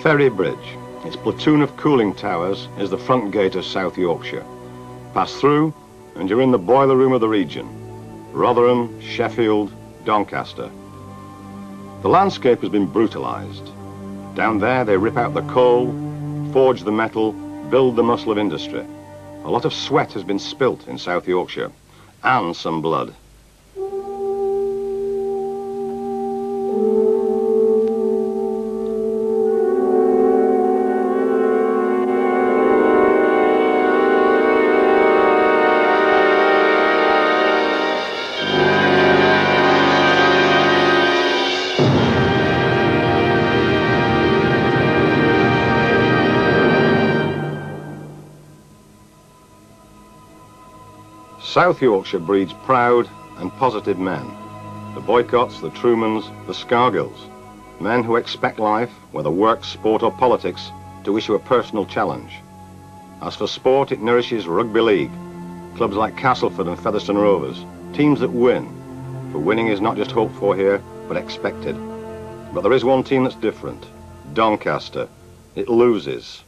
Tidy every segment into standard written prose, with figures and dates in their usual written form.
Ferry Bridge, its platoon of cooling towers, is the front gate of South Yorkshire. Pass through and you're in the boiler room of the region. Rotherham, Sheffield, Doncaster. The landscape has been brutalised. Down there they rip out the coal, forge the metal, build the muscle of industry. A lot of sweat has been spilt in South Yorkshire, and some blood. South Yorkshire breeds proud and positive men. The Boycotts, the Trumans, the Scargills. Men who expect life, whether work, sport or politics, to issue a personal challenge. As for sport, it nourishes rugby league. Clubs like Castleford and Featherstone Rovers. Teams that win. For winning is not just hoped for here, but expected. But there is one team that's different. Doncaster. It loses.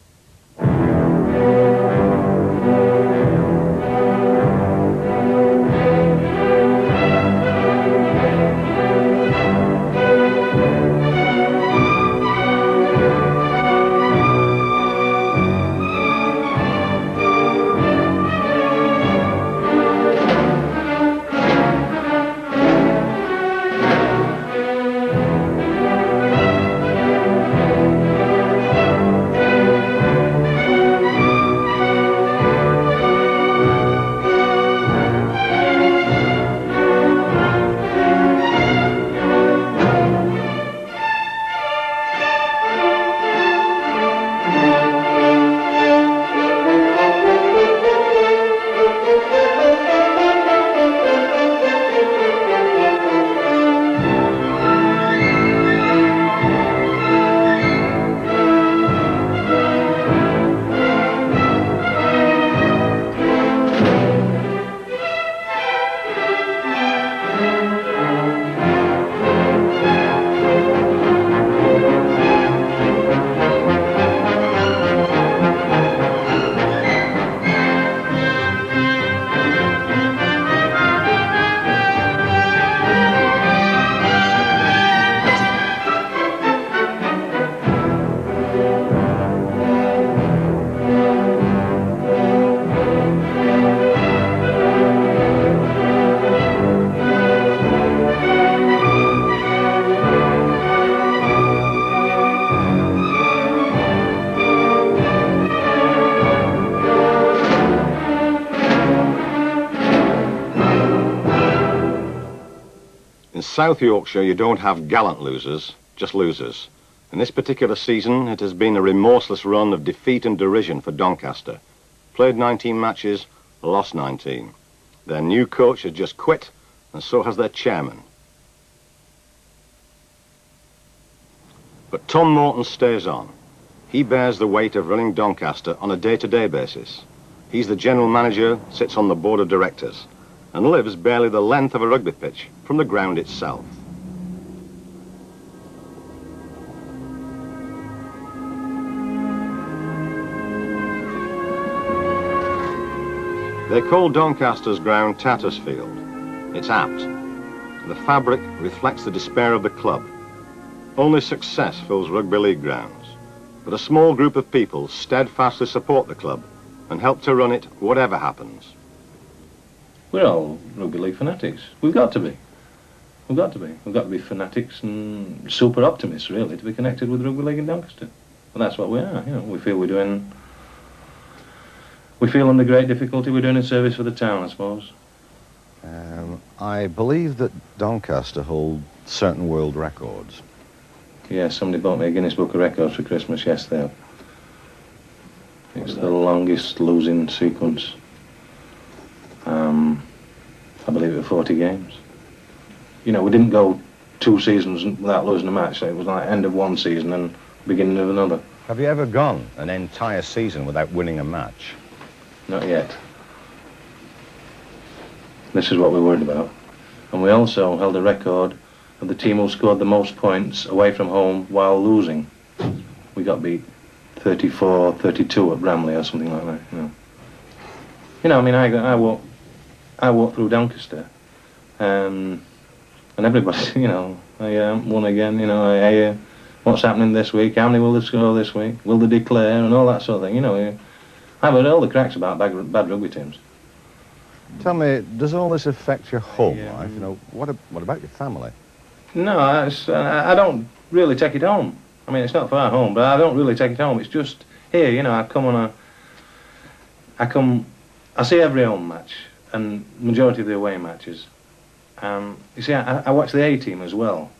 In South Yorkshire, you don't have gallant losers, just losers. In this particular season, it has been a remorseless run of defeat and derision for Doncaster. Played 19 matches, lost 19. Their new coach has just quit, and so has their chairman. But Tom Morton stays on. He bears the weight of running Doncaster on a day-to-day basis. He's the general manager, sits on the board of directors, and lives barely the length of a rugby pitch from the ground itself. They call Doncaster's ground Tattersfield. It's apt. The fabric reflects the despair of the club. Only success fills rugby league grounds, but a small group of people steadfastly support the club and help to run it whatever happens. We're all rugby league fanatics. We've got to be. We've got to be. We've got to be fanatics and super optimists, really, to be connected with rugby league in Doncaster. And that's what we are. You know, we feel under great difficulty we're doing a service for the town, I suppose. I believe that Doncaster hold certain world records. Yeah, somebody bought me a Guinness Book of Records for Christmas, yes, they have. It's the longest losing sequence. I believe it was 40 games. You know, we didn't go 2 seasons without losing a match. So it was like end of one season and beginning of another. Have you ever gone an entire season without winning a match? Not yet. This is what we're worried about. And we also held a record of the team who scored the most points away from home while losing. we got beat 34-32 at Bramley or something like that. You know, I mean, I walked through Doncaster, and everybody, you know, I won again. You know, what's happening this week? How many will they score this week? Will they declare and all that sort of thing? You know, I've heard all the cracks about bad rugby teams. Tell me, does all this affect your home life? You know, what about your family? No, I don't really take it home. I mean, it's not far home, but I don't really take it home. It's just here, you know. I see every home match and majority of the away matches. You see, I watch the A team as well,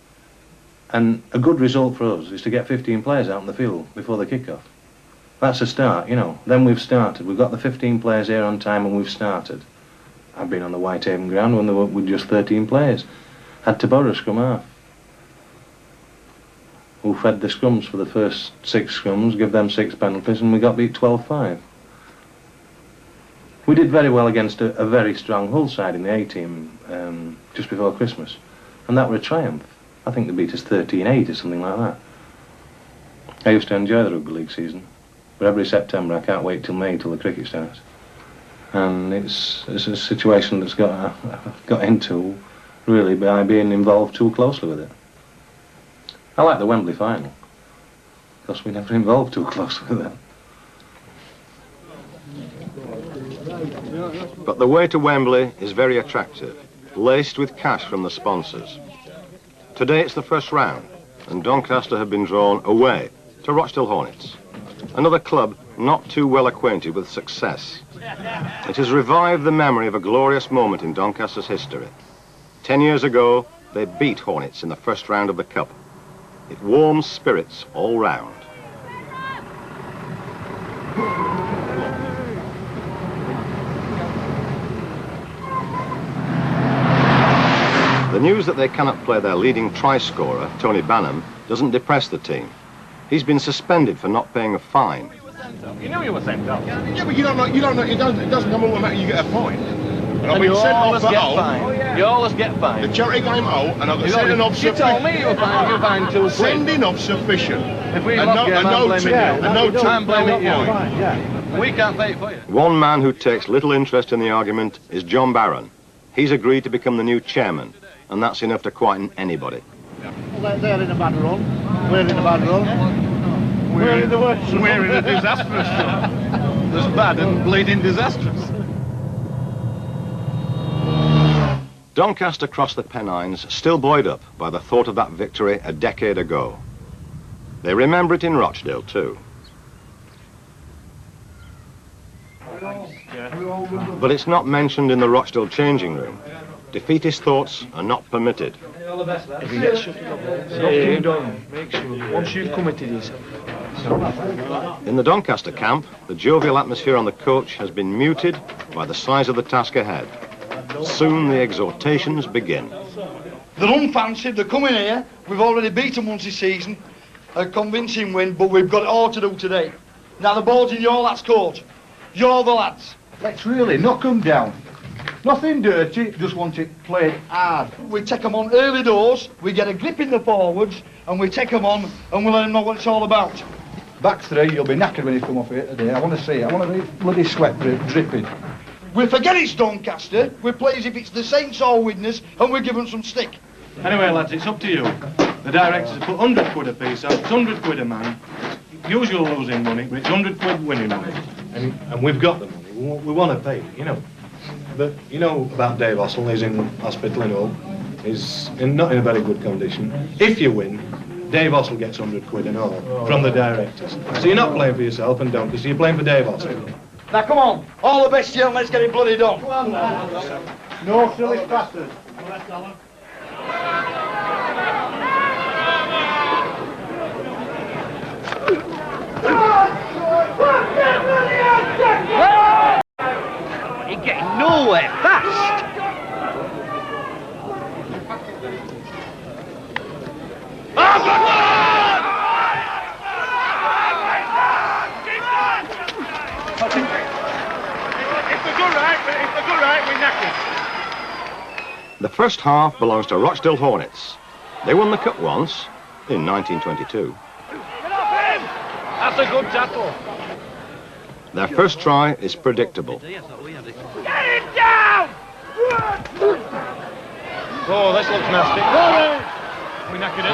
and a good result for us is to get 15 players out on the field before the kick-off. That's a start, you know. Then we've started. We've got the 15 players here on time, and we've started. I've been on the Whitehaven ground when there were with just 13 players. Had to borrow a scrum half who fed the scrums for the first 6 scrums, give them 6 penalties, and we got beat 12-5. We did very well against a very strong Hull side in the A team just before Christmas, and that was a triumph. I think they beat us 13-8 or something like that. I used to enjoy the rugby league season, but every September I can't wait till May till the cricket starts. And it's a situation that's got into really by being involved too closely with it. I like the Wembley final because we never involved too closely with it. But the way to Wembley is very attractive, laced with cash from the sponsors. Today it's the first round, and Doncaster have been drawn away to Rochdale Hornets, another club not too well acquainted with success. It has revived the memory of a glorious moment in Doncaster's history. 10 years ago, they beat Hornets in the first round of the Cup. It warms spirits all round. The news that they cannot play their leading try scorer, Tony Balam, doesn't depress the team. He's been suspended for not paying a fine. You knew you were sent off. Yeah, but you don't know, it doesn't come automatically you get a fine. And I've been sent off for O. You always get fined. The charity game O, and I've got sending off sufficient. You told me you were fined £2. Sending off sufficient. If we lost game, I'm blaming you. I'm blaming you. Yeah. We can't pay it for you. One man who takes little interest in the argument is John Barron. He's agreed to become the new chairman, and that's enough to quieten anybody. Well, they're in a bad run. We're in a bad run. We're in the worst run. We're in a disastrous run. There's bad and bleeding disastrous. Doncaster crossed the Pennines, still buoyed up by the thought of that victory a decade ago. They remember it in Rochdale too. But it's not mentioned in the Rochdale changing room. Defeatist thoughts are not permitted. If you get shut up, nothing done. Make sure once you've committed yourself. In the Doncaster camp, the jovial atmosphere on the coach has been muted by the size of the task ahead. Soon the exhortations begin. They're unfancied, they're coming here. We've already beaten once this season. A convincing win, but we've got it all to do today. Now the ball's in your lads' court. You're the lads. Let's really knock them down. Nothing dirty, just want it played hard. We take them on early doors, we get a grip in the forwards, and we take them on and we let them know what it's all about. Back three, you'll be knackered when you come off here today. I want to see it. I want to be bloody sweat dripping. We forget it's Doncaster, we play as if it's the Saints or Widnes, and we give them some stick. Anyway, lads, it's up to you. The directors have put 100 quid a piece on, it's 100 quid a man. Usual losing money, but it's 100 quid winning money. And we've got the money, we want to pay, you know. But you know about Dave Ossel, he's in hospital and all. He's not in a very good condition. If you win, Dave Ossel gets 100 quid and all from the directors. So you're not playing for yourself and Doncaster, you're playing for Dave Ossel. Now come on, all the best, young, let's get it bloody done. No silly bastards. You're getting nowhere fast. The first half belongs to Rochdale Hornets. They won the cup once, in 1922. That's a good tackle. Their first try is predictable. Get it down! Oh, this looks nasty. We knock it in.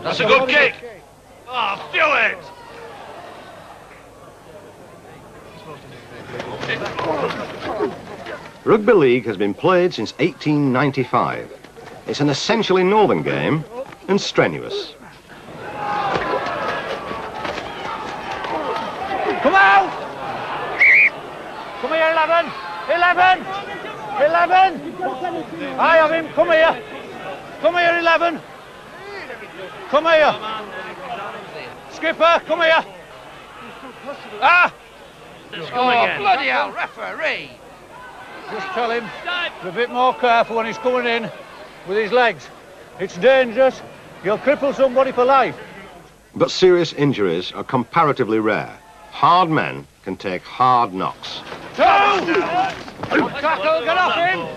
That's a good kick. Oh, Stuart! Rugby league has been played since 1895. It's an essentially northern game and strenuous. Come out! Come here, 11! 11! 11! I have him, come here! Come here, 11! Come here! Skipper, come here! Ah! Oh, bloody hell, referee! Just tell him to be a bit more careful when he's coming in with his legs. It's dangerous. You'll cripple somebody for life. But serious injuries are comparatively rare. Hard men can take hard knocks. Tackle, get off him!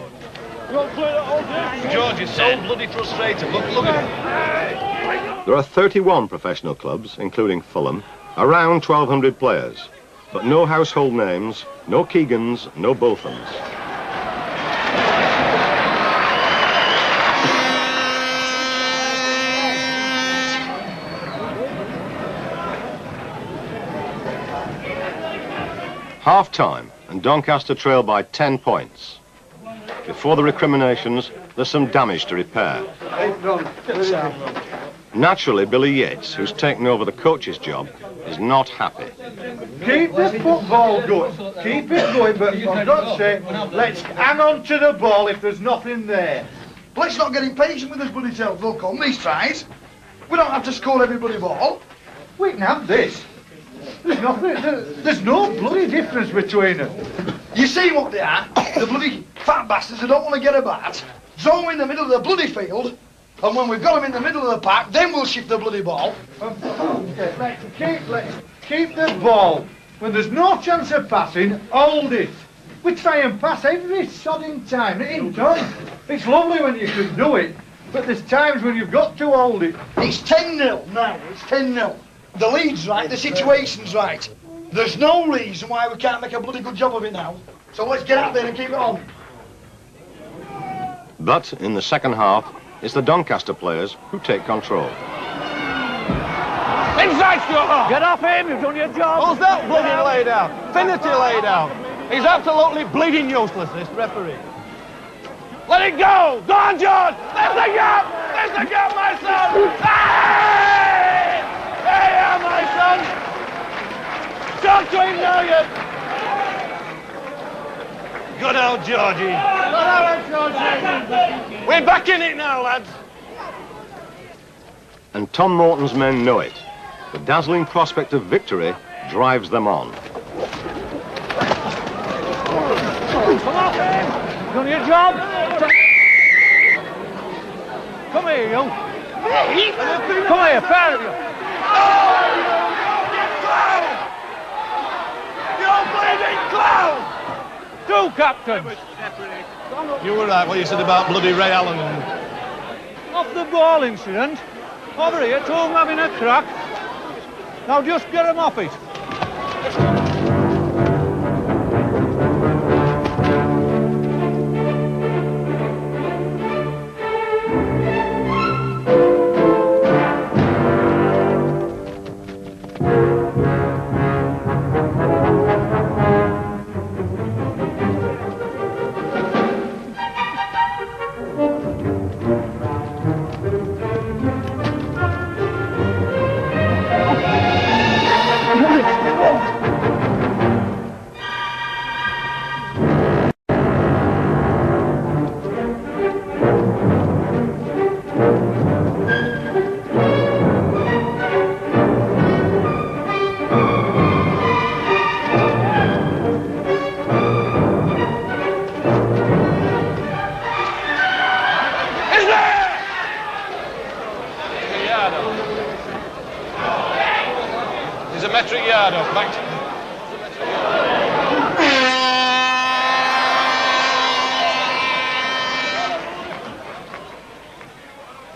George is so bloody frustrated. Look at him. There are 31 professional clubs, including Fulham, around 1,200 players. But no household names, no Keegans, no Bothams. Half-time, and Doncaster trail by 10 points. Before the recriminations, there's some damage to repair. Naturally, Billy Yates, who's taken over the coach's job, is not happy. Keep the football going. Keep it going, but for God's sake, let's hang on to the ball if there's nothing there. Let's not get impatient with this bloody self. They'll come, these tries. We don't have to score every bloody ball. We can have this. There's nothing. There's no bloody difference between them. You see what they are? The bloody fat bastards who don't want to get a bat. Throw them in the middle of the bloody field, and when we've got them in the middle of the pack, then we'll shift the bloody ball. Let's keep the ball. When there's no chance of passing, hold it. We try and pass every sodding time. It ain't done. It's lovely when you can do it, but there's times when you've got to hold it. It's 10-0 now. It's 10-0. The lead's right, the situation's right. There's no reason why we can't make a bloody good job of it now. So let's get out there and keep it on. But in the second half, it's the Doncaster players who take control. Inside, Stuart! Get off him, you've done your job. Who's that bloody laid out? Finity laid out. He's absolutely bleeding useless, this referee. Let it go! Go on, George! There's the gap! There's the gap, my son! Hey! There you are, my son! Talk to him now, you... Good old Georgie. Good old Georgie. We're back in it now, lads. And Tom Morton's men know it. The dazzling prospect of victory drives them on. Come on, man. Done your job. Come here, you. Me? Come here, fair of you. You bleeding clown! Two captains. You were right what you said about bloody Ray Allen and... Off the ball incident. Over here, two of them having a crack. Now just get them off it.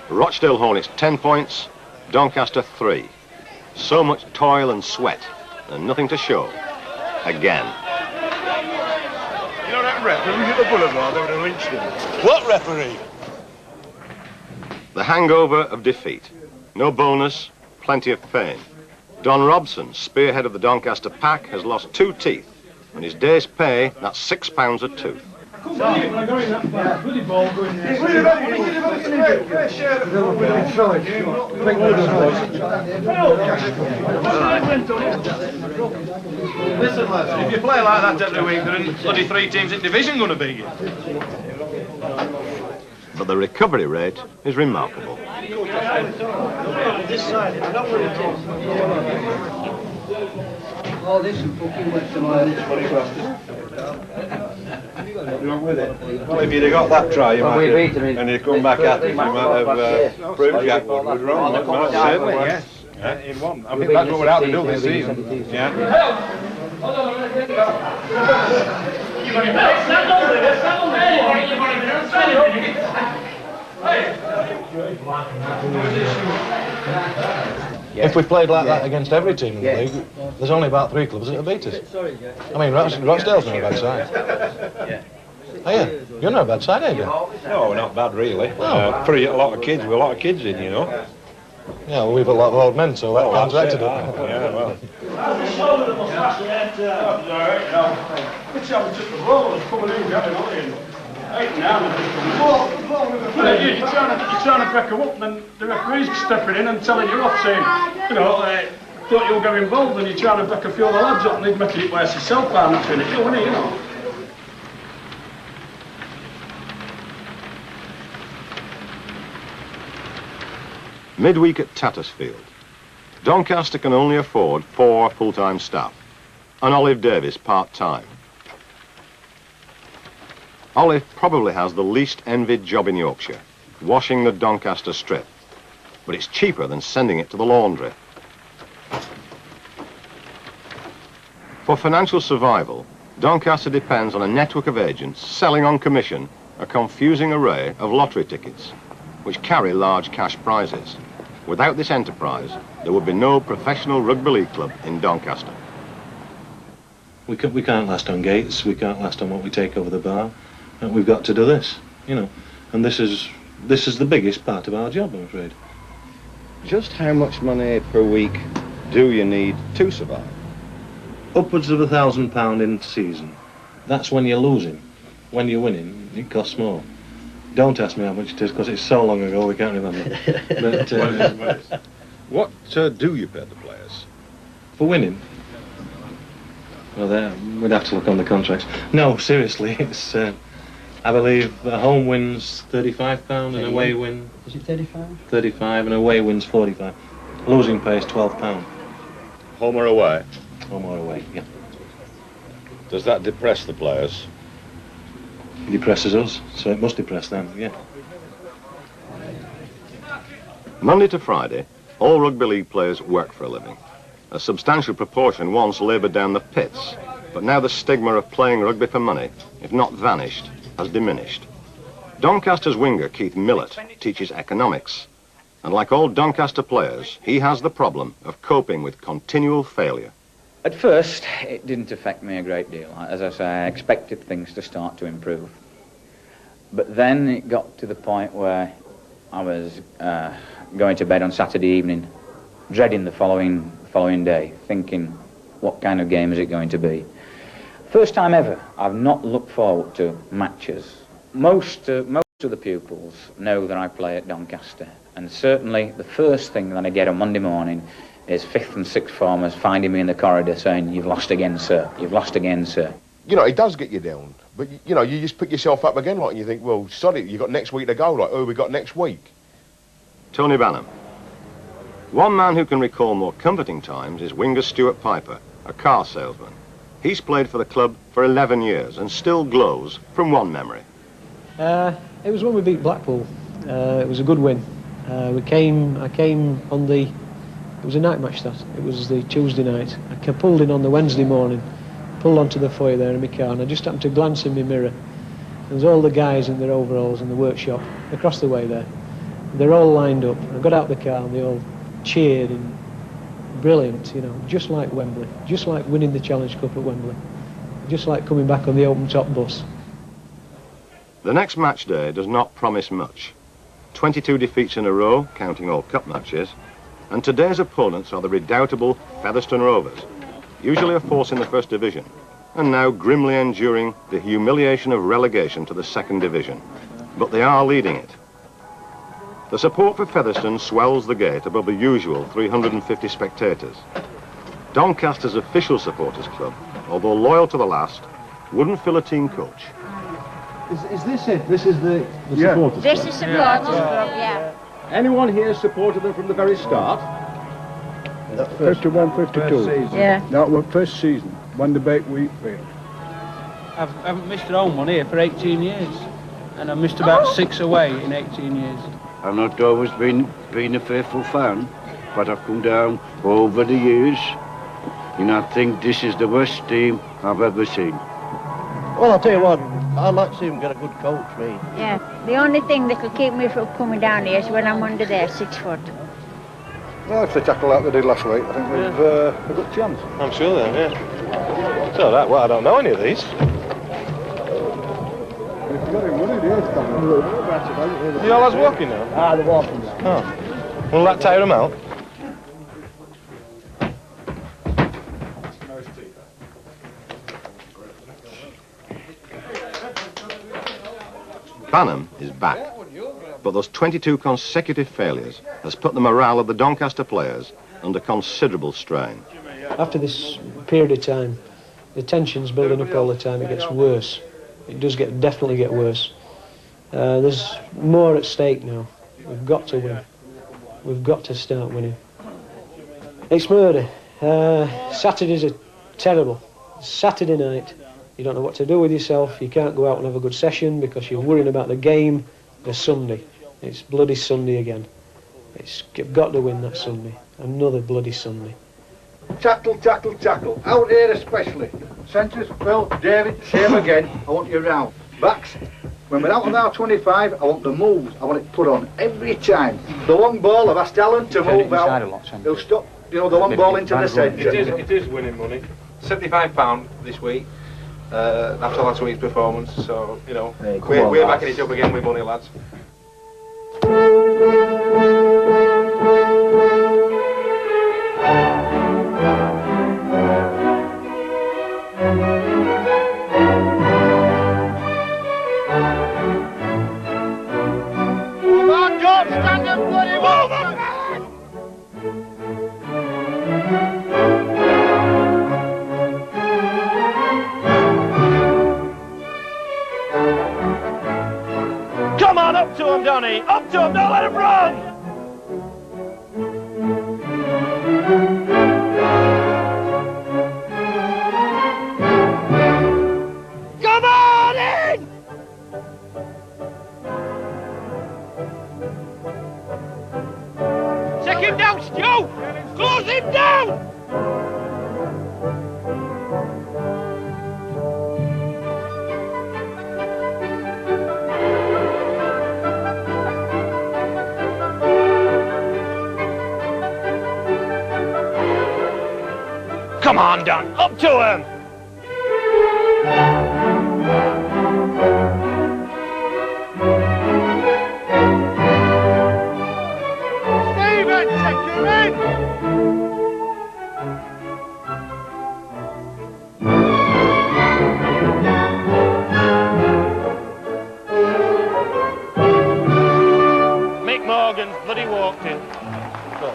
Rochdale Hornets 10 points, Doncaster 3. So much toil and sweat, and nothing to show. Again. You know that referee hit the boulevard, they would have lynched him. What referee? The hangover of defeat. No bonus, plenty of pain. Don Robson, spearhead of the Doncaster pack, has lost 2 teeth. And his day's pay, that's £6 a tooth. Listen, lads, if you play like that every week, there ain't bloody 3 teams in division going to beat you. But the recovery rate is remarkable. Oh, this is fucking wet tomorrow. Well, if you'd have got that try, you might have, and you'd come back at it, you might have proved Jack was wrong. Certainly, yes. In one. I think that's what we're out to do this season. Yeah. If we played like that against every team in the league, there's only about 3 clubs that beat us. I mean, Rochdale's not a bad side. Oh yeah, you're not a bad side, are you? No, not bad really. Pretty a lot of kids, with a lot of kids in, you know. Yeah, well, we've a lot of old men, so that counteracted it. Yeah, well. You're trying to break her up, and the referee's stepping in and telling you off, saying, you know, thought you were getting involved, and you're trying to break a few of the lads up, and he's making it worse himself by not doing it, you know. Midweek at Tattersfield. Doncaster can only afford 4 full-time staff, and Olive Davis part-time. Olive probably has the least envied job in Yorkshire, washing the Doncaster strip, but it's cheaper than sending it to the laundry. For financial survival, Doncaster depends on a network of agents selling on commission a confusing array of lottery tickets, which carry large cash prizes. Without this enterprise, there would be no professional rugby league club in Doncaster. We can't last on gates, we can't last on what we take over the bar, and we've got to do this, you know. And this is the biggest part of our job, I'm afraid. Just how much money per week do you need to survive? Upwards of £1,000 in season. That's when you're losing. When you're winning, it costs more. Don't ask me how much it is, because it's so long ago we can't remember. But, What do you pay the players? for winning? Well, we'd have to look on the contracts. No, seriously, it's, I believe a home wins £35 and away win... Is it 35? 35 and away wins 45. Losing pays £12. Home or away? Home or away, yeah. Does that depress the players? It depresses us, so it must depress them, yeah. Monday to Friday, all rugby league players work for a living. A substantial proportion once laboured down the pits, but now the stigma of playing rugby for money, if not vanished, has diminished. Doncaster's winger Keith Millett teaches economics, and like all Doncaster players, he has the problem of coping with continual failure. At first, it didn't affect me a great deal. As I say, I expected things to start to improve. But then it got to the point where I was going to bed on Saturday evening, dreading the following day, thinking, what kind of game is it going to be? First time ever, I've not looked forward to matches. Most of the pupils know that I play at Doncaster, and certainly the first thing that I get on Monday morning is 5th and 6th formers finding me in the corridor saying, "You've lost again, sir. You've lost again, sir." You know, it does get you down, but, you know, you just pick yourself up again, like, and you think, well, sorry, you got next week to go, like, oh, we got next week. Tony Balam. One man who can recall more comforting times is winger Stuart Piper, a car salesman. He's played for the club for 11 years and still glows from one memory. It was when we beat Blackpool. It was a good win. I came on the... It was a night match, that. It was the Tuesday night. I pulled in on the Wednesday morning, pulled onto the foyer there in my car, and I just happened to glance in my mirror. There was all the guys in their overalls in the workshop across the way there. They're all lined up. I got out the car and they all cheered and brilliant, you know, just like Wembley, just like winning the Challenge Cup at Wembley, just like coming back on the open-top bus. The next match day does not promise much. 22 defeats in a row, counting all cup matches, and today's opponents are the redoubtable Featherstone Rovers, usually a force in the First Division, and now grimly enduring the humiliation of relegation to the Second Division. But they are leading it. The support for Featherstone swells the gate above the usual 350 spectators. Doncaster's official supporters club, although loyal to the last, wouldn't fill a team coach. Is this it? This is the supporters club? This is supporters club, yeah. Anyone here supported them from the very start? 51, 52. Yeah. That was first season, when the baked wheat field. I haven't missed a home one here for 18 years. And I've missed about 6 away in 18 years. I've not always been a faithful fan, but I've come down over the years, and I think this is the worst team I've ever seen. Well, I'll tell you what, I'd like to see him get a good coach, me. Yeah, the only thing that could keep me from coming down here is when I'm under there, 6 foot. Well, if they tackle like they did last week, I think we've a good chance. I'm sure then, yeah. So that, well, I don't know any of these. The all lads walking now? Ah, they're walking now. Oh. Will that tire them out? Balam is back, but those 22 consecutive failures has put the morale of the Doncaster players under considerable strain. After this period of time, the tension's building up all the time. It gets worse. It does definitely get worse. There's more at stake now. We've got to win. We've got to start winning. It's murder. Saturdays are terrible. Saturday night, you don't know what to do with yourself. You can't go out and have a good session because you're worrying about the game. The Sunday. It's bloody Sunday again. You've got to win that Sunday. Another bloody Sunday. Tackle, tackle, tackle. Out here especially. Centres, Phil, David, same again. I want you round. Backs, when we're out of our 25, I want the moves. I want it put on every time. The long ball, I've asked Alan to move out. He'll stop, you know, the long ball into the centre. It is winning money. £75 this week, after last week's performance. So, you know, we're backing it up again with money, lads. Come on, up to him, Donny! Up to him, don't let him run! Come on in! Check him down, Stu! Close him down! Come on, Don, up to him! Stephen, take him in! Mick Morgan's bloody walked in. Go.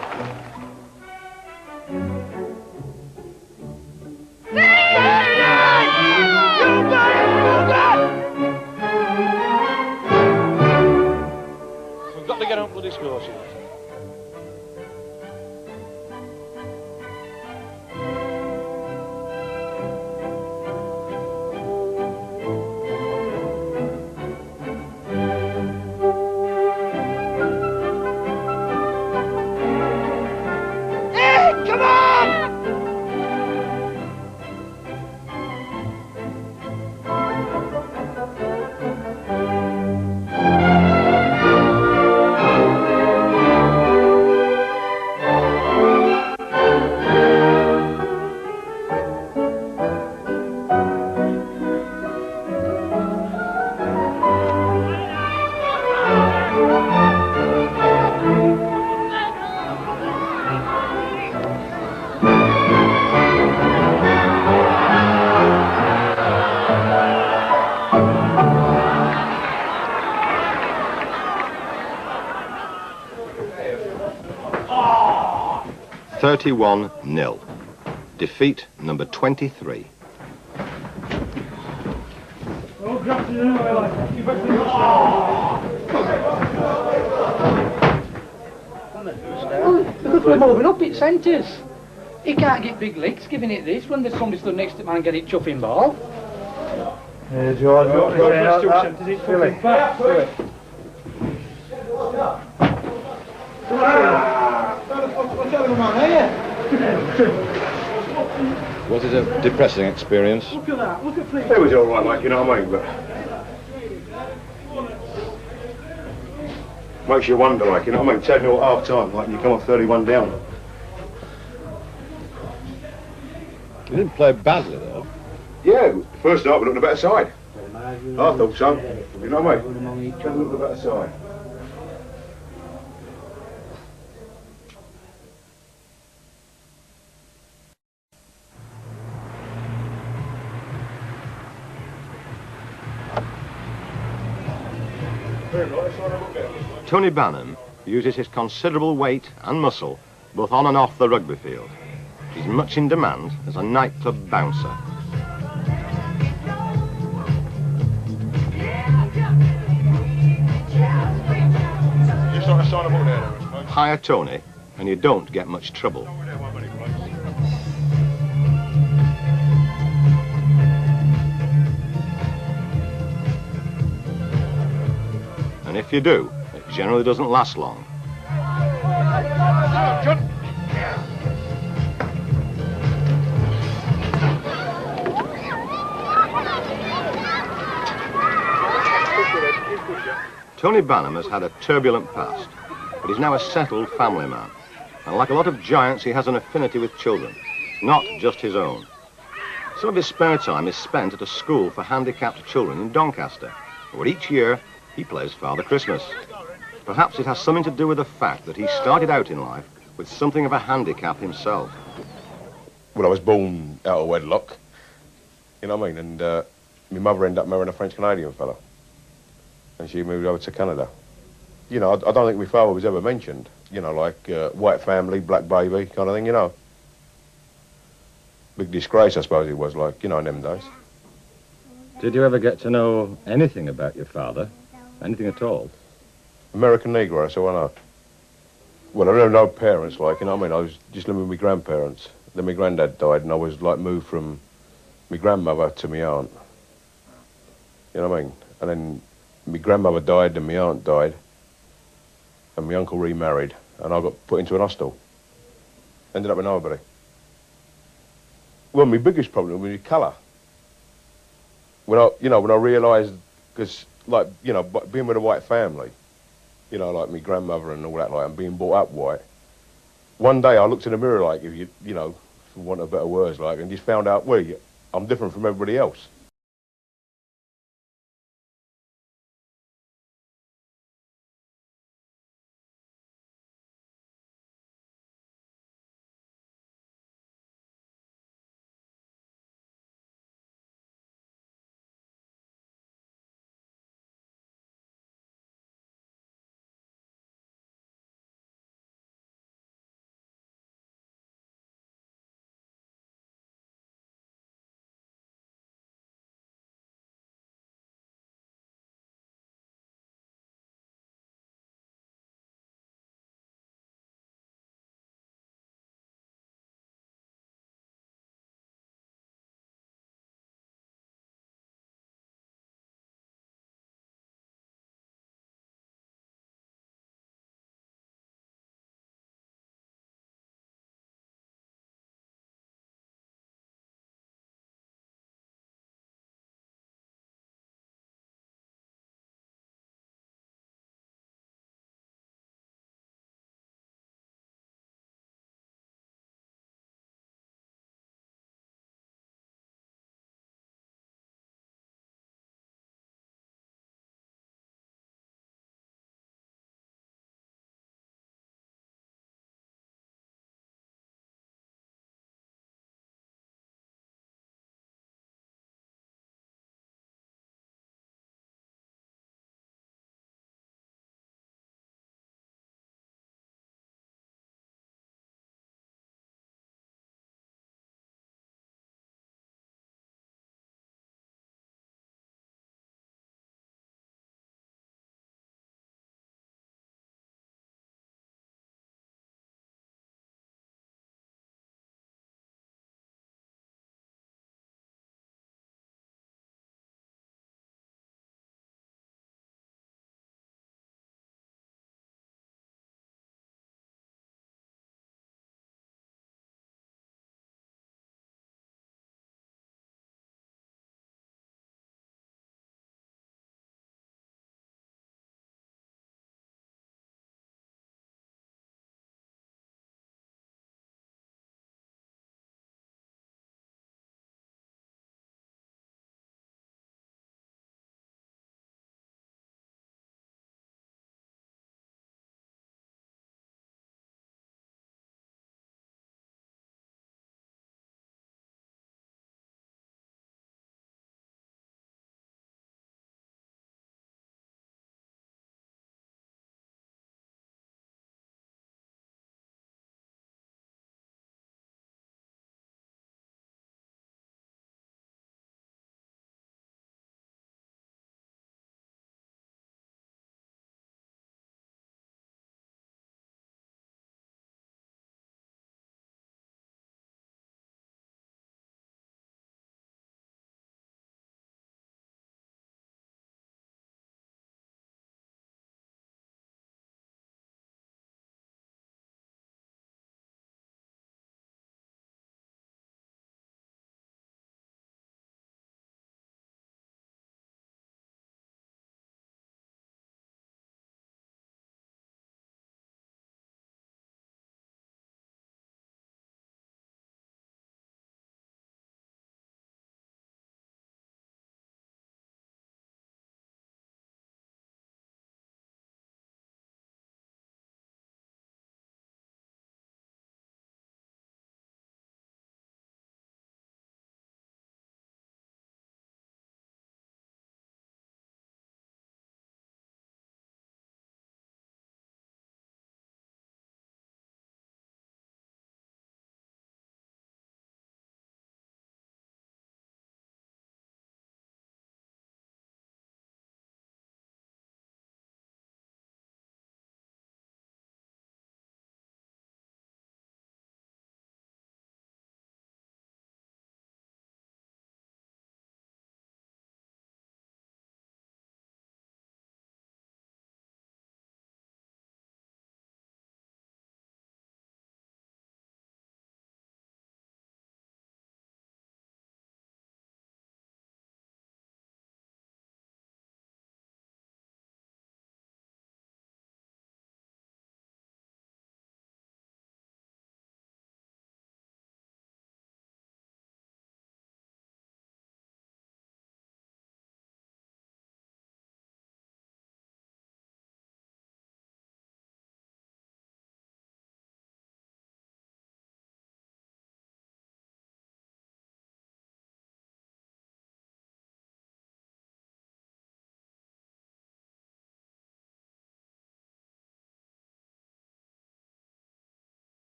We've got to get on bloody score sheet. Hey, come on! 31-0. Defeat number 23. Because we're moving up its centres. He can't get big legs giving it this when there's somebody stood next to him and get it chuffing ball. George, Was it a depressing experience? Look at that, look at Flea. It was all right, like, you know what I mean, but... Makes you wonder, like, you know what I mean? 10-0 at half-time, like, you come off 31 down. You didn't play badly, though. Yeah, first half we looked on the better side. I thought so. You know what I mean? We looked on the better side. Tony Balam uses his considerable weight and muscle both on and off the rugby field. He's much in demand as a nightclub bouncer. You sort of sign them up there, Hire Tony, and you don't get much trouble. And if you do, it generally doesn't last long. Tony Balam has had a turbulent past, but he's now a settled family man. And like a lot of giants, he has an affinity with children, not just his own. Some of his spare time is spent at a school for handicapped children in Doncaster, where each year he plays Father Christmas. Perhaps it has something to do with the fact that he started out in life with something of a handicap himself. Well, I was born out of wedlock, you know what I mean, and my mother ended up marrying a French-Canadian fella, and she moved over to Canada. You know, I don't think my father was ever mentioned, you know, like white family, black baby kind of thing, you know. Big disgrace, I suppose it was, like, you know, in them days. Did you ever get to know anything about your father? Anything at all? American Negro, so I know. Well, I don't know parents, like, you know what I mean? I was just living with my grandparents. Then my granddad died, and I was, like, moved from my grandmother to my aunt. You know what I mean? And then my grandmother died, and my aunt died, and my uncle remarried, and I got put into an hostel. Ended up with nobody. Well, my biggest problem was my colour. When I realised, because, like, you know, being with a white family, you know, like my grandmother and all that, like, and being brought up white, one day I looked in the mirror, like, if you know, for want of better words, like, and just found out, well, I'm different from everybody else.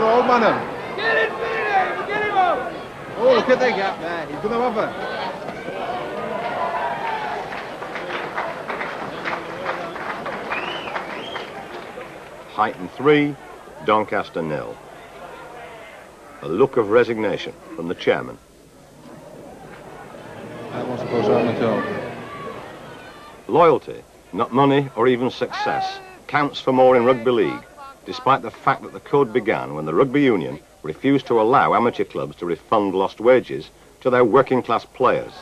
ball, Manham. Get it, Finley! Get him up! Oh, look at the gap there. He's going to have her. Heighton 3, Doncaster 0. A look of resignation from the chairman. That wasn't supposed to happen at all. Loyalty, not money or even success, counts for more in rugby league, despite the fact that the code began when the rugby union refused to allow amateur clubs to refund lost wages to their working class players.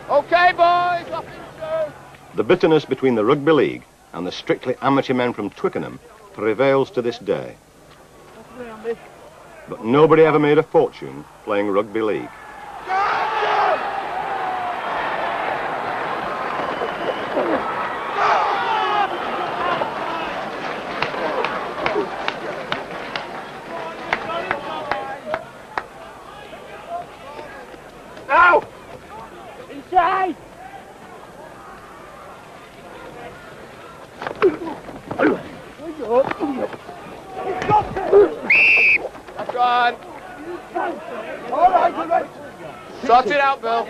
Okay, boys. The bitterness between the rugby league and the strictly amateur men from Twickenham prevails to this day. But nobody ever made a fortune playing rugby league. Now! Inside! That's gone. All right, good right. Sort it out, Bill.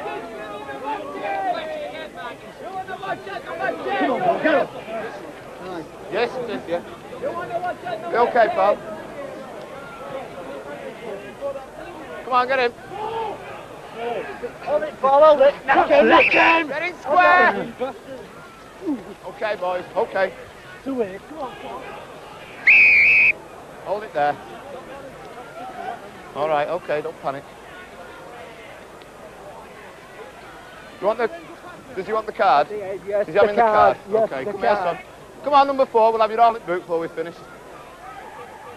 Come on, get up. Yes, it is, yeah. You okay, pal? Come on, get him. Hold it, Paul, hold it. Knock him, knock him. Get in square. Okay, boys, okay. To it, come on, Paul. Hold it there. All right, okay, don't panic. You want the... Does he want the card? Yes, Is he having the card? Yes, Okay, the come here, card. son. Come on, number 4, we'll have your all-it boot before we finish.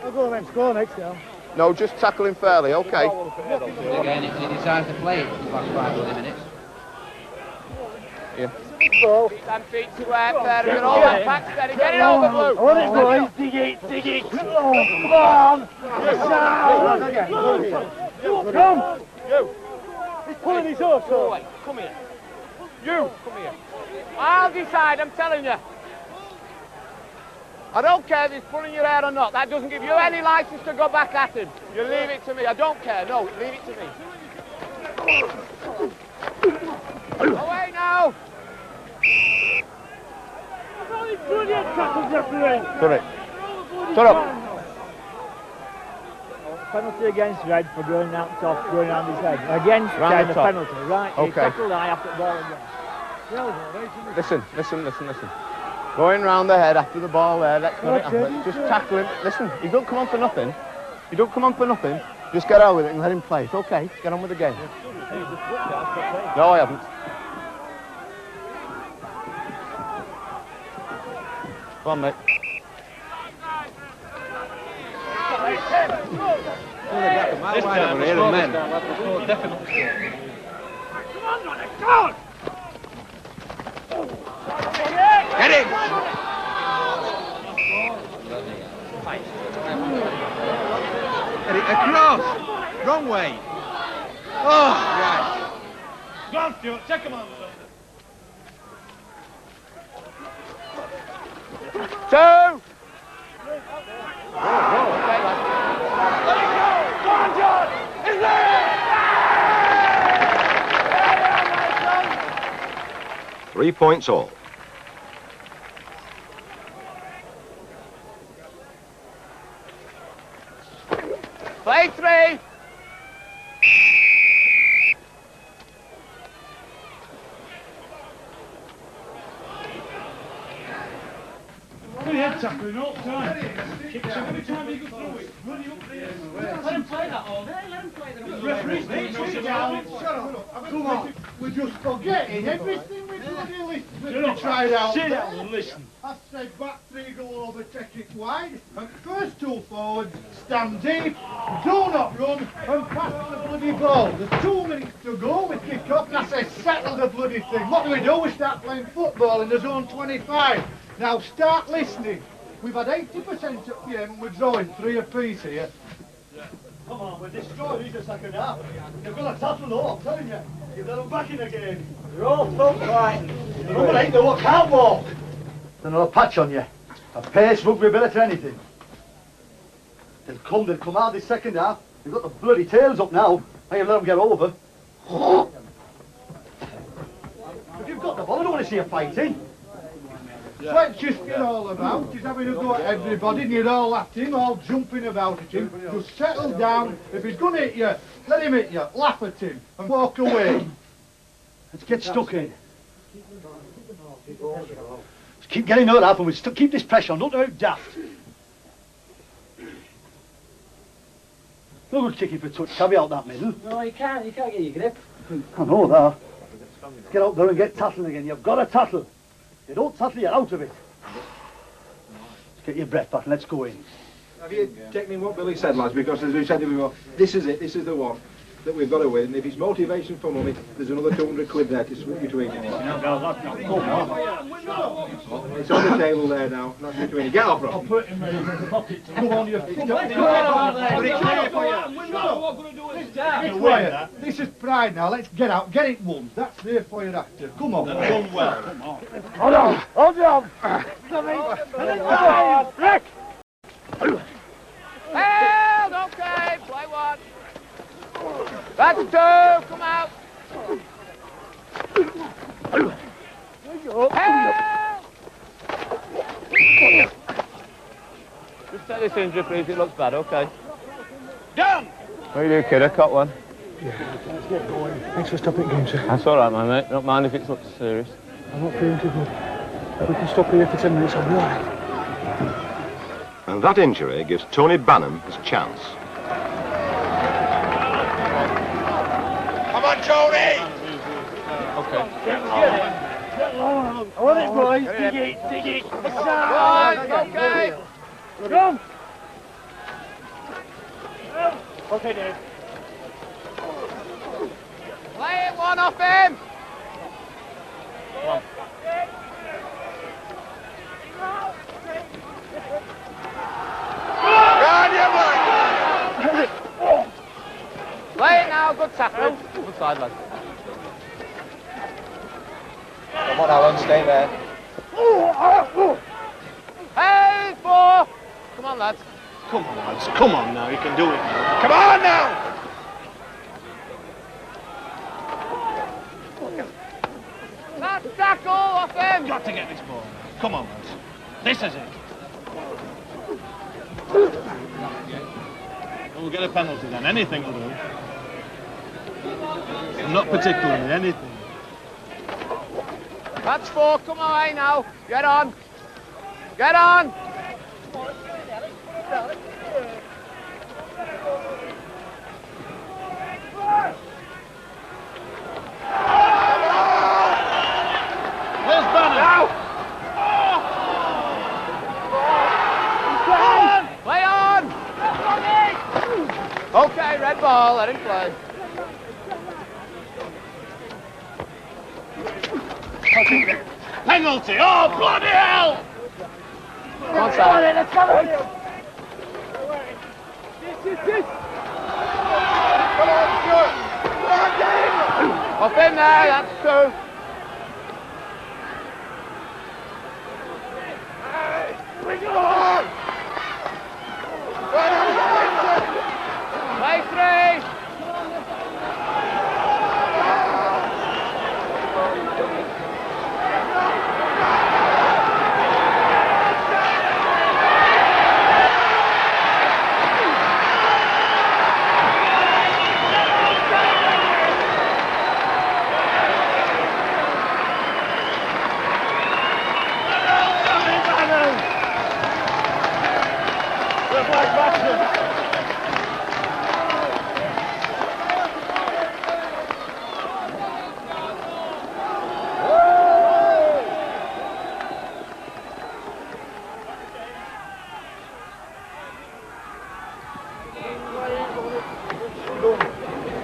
We'll go next, go next now. No, just tackle him fairly, okay? Again, if he decides to play it for the last 5 minutes. Yeah. Ball. Keep them feet square, fair, and all that back steady. Get it over, Blue. On it, boys. Dig it, dig it. Come on. Come. You. He's pulling his horse Go off. away. Come here. You. Come here. I'll decide, I'm telling you. I don't care if he's pulling your hair or not. That doesn't give you any license to go back at him. You leave it to me. I don't care. No, leave it to me. Away now. Brilliant tackle, referee. Correct. Shut up. Penalty against Red for going out top, going around his head. Against Round the top. penalty, right? He Okay. tackled high after the ball again. Listen. Going round the head after the ball there. Let's not just tackle him. Listen, he don't come on for nothing. Just get out with it and let him play. It's okay. Get on with the game. No, I haven't. Come on, mate. This time, Definitely. Come on, Ronnie, come on! Get it! Get it across. Wrong way. Oh, right. Go on, Stuart, take him on. 2! Let it go! Go on, John! Is there? 3 points all. Play 3! Good head tackling all the time. Kicks every time he goes through it. Running up there. Let him play that all day. Let him play the referees. Shut up. Come on. We're just forgetting everything we bloody listened to. Tried out. Sit down and listen. I said back 3, go over, take it wide. And first 2 forwards, stand deep, do not run, and pass the bloody ball. There's 2 minutes to go, we kick off, and I say settle the bloody thing. What do? We start playing football in the zone 25. Now start listening. We've had 80% at PM and we're drawing 3 apiece here. Come on, we're destroying these a second half. They're going to tackle though, I'm telling you. Give them back in again. They're all front right. Number 8, they can't walk. There's another patch on you. A pace rugby better than anything. They'll come out this second half. They've got the bloody tails up now. I ain't let them get over. If you've got the ball, I don't want to see you fighting. Let's just get all about. He's having a go at everybody and you're all at him, all jumping about at him. Just settle down. If he's going to hit you, let him hit you. Laugh at him and walk away. Let's get stuck in. Just keep getting hurt up and we keep this pressure on. Don't go out daft. No good kicking for touch. Carry out that middle. No, you can't get your grip. I know that. Let's get out there and get tattling again. You've got to tattle. You don't tattle, you're out of it. Let's get your breath back and let's go in. Have you taken in what Billy said, lads? Because as we said before, this is it, this is the one that we've got to win. If it's motivation for money, there's another 200 quid there to split between you. It's on the table there now, not between you. Get off, Rob. I'll put it in my pocket. Come on, you. This is pride now. Let's get out. Get it won. That's there for you after. Come on. Done well. Hold on. Hold on. Rick. Held, okay, play one. That's two, come out. Held. Just take this injury, please. It looks bad, okay. Done. What do you do, kid? I caught one. Yeah, let's get going. Thanks for stopping games, sir. That's all right, my mate. Don't mind if it looks serious. I'm not feeling too good. If we can stop here for 10 minutes, I'll be all right. And that injury gives Tony Balam his chance. Come on, Tony. Okay. Get long. I want it, boys. Dig it, dig it. Okay. Come. Okay, Dave. Play it one off him. Come on. Play it now, good tackle. Good side, lad. Come on, Alan, stay there. Hey, four. Come on, lads. Come on, lads. Come on now. You can do it now. Come on now. That's tackle off him. Got to get this ball. Come on, lads. This is it. We'll get a penalty then. Anything will do. I'm not particularly anything. That's four. Come away now. Get on. Get on. Where's Banner? Play on. Okay, red ball. Let him play. Penalty! Oh, bloody hell! Come on, Sam. Let's go. Off him there, that's two. Play three.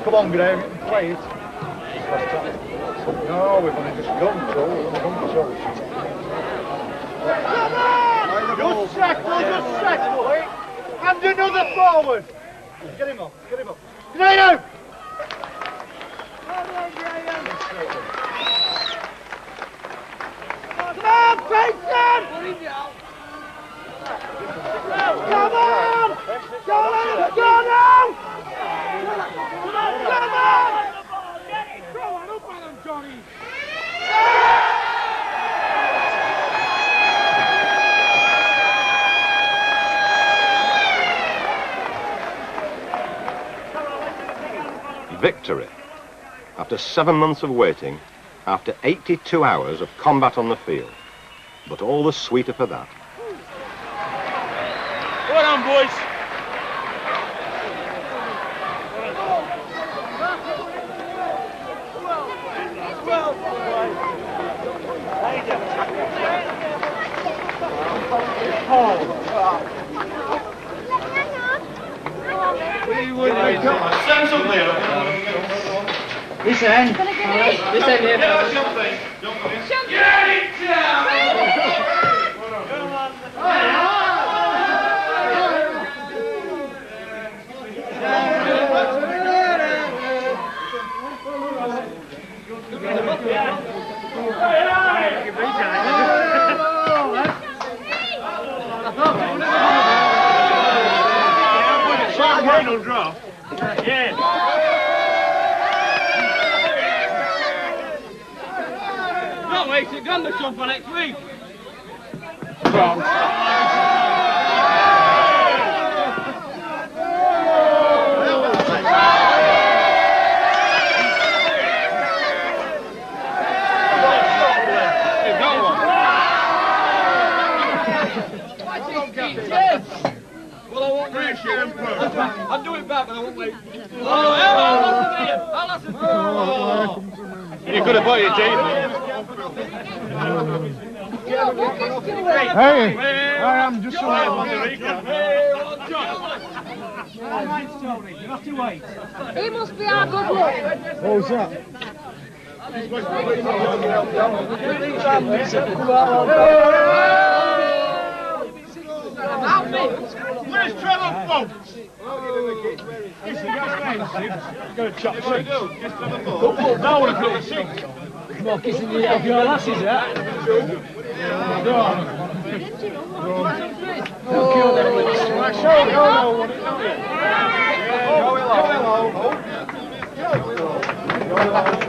Come on, Graham, you can play it. No, we've only just gone, so we've only gone so. Just settle. And another forward. Get him off, get him off. Graham! Come on, Payton! Come on! Go on, go now! Come on! Go on, up on them, Johnny! Victory. After 7 months of waiting, after 82 hours of combat on the field. But all the sweeter for that. Well done, boys. Send something here. This end. This end here. Get it down! Draw. Yeah. Don't wait, it's gone to come for next week. Well, I won't reach you. I'll do it back, but I won't wait. You could have bought your teeth. Hey, I am just You have to wait. He must be our good luck. Who's that? Where's Trevor from? It's expensive. Got a chop six. Now I want to put the six. More kissing you off your lasses, yeah? Go on. Go hello.